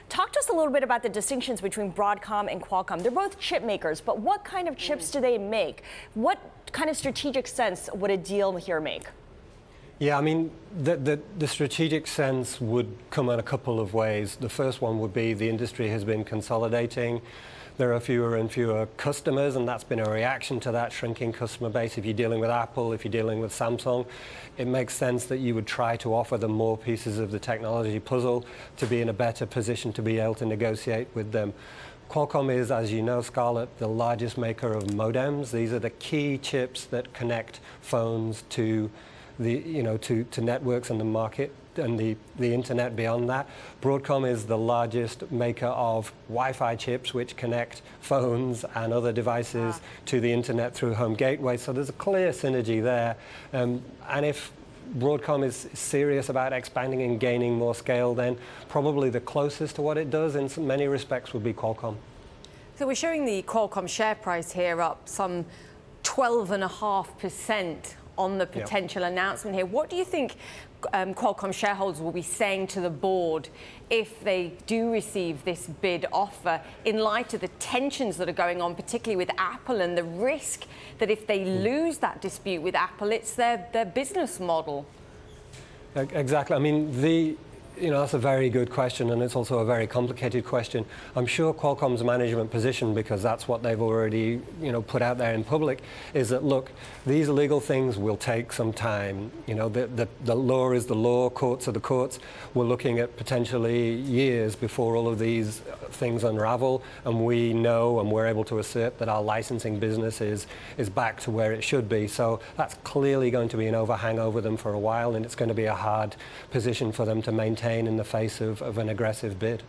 Talk to us a little bit about the distinctions between Broadcom and Qualcomm. They're both chip makers, but what kind of chips do they make? What kind of strategic sense would a deal here make? Yeah, I mean, the strategic sense would come in a couple of ways. The first one would be the industry has been consolidating. There are fewer and fewer customers, and that's been a reaction to that shrinking customer base. If you're dealing with Apple, if you're dealing with Samsung, it makes sense that you would try to offer them more pieces of the technology puzzle to be in a better position to be able to negotiate with them. Qualcomm is, as you know, Scarlett, the largest maker of modems. These are the key chips that connect phones to to networks and the market and the internet beyond that. Broadcom is the largest maker of Wi-Fi chips which connect phones and other devices to the internet through home gateway. So there's a clear synergy there. And if Broadcom is serious about expanding and gaining more scale, then probably the closest to what it does in many respects would be Qualcomm. So we're showing the Qualcomm share price here up some 12.5% on the potential announcement here. What do you think Qualcomm shareholders will be saying to the board if they do receive this bid offer in light of the tensions that are going on, particularly with Apple, and the risk that if they lose that dispute with Apple, it's their business model? Exactly. I mean, that's a very good question, and it's also a very complicated question. I'm sure Qualcomm's management position, because that's what they've already put out there in public, is that, look, these legal things will take some time. The law is the law, courts are the courts. We're looking at potentially years before all of these things unravel, and we know and we're able to assert that our licensing business is back to where it should be. So that's clearly going to be an overhang over them for a while, and it's going to be a hard position for them to maintain in the face of an aggressive bid.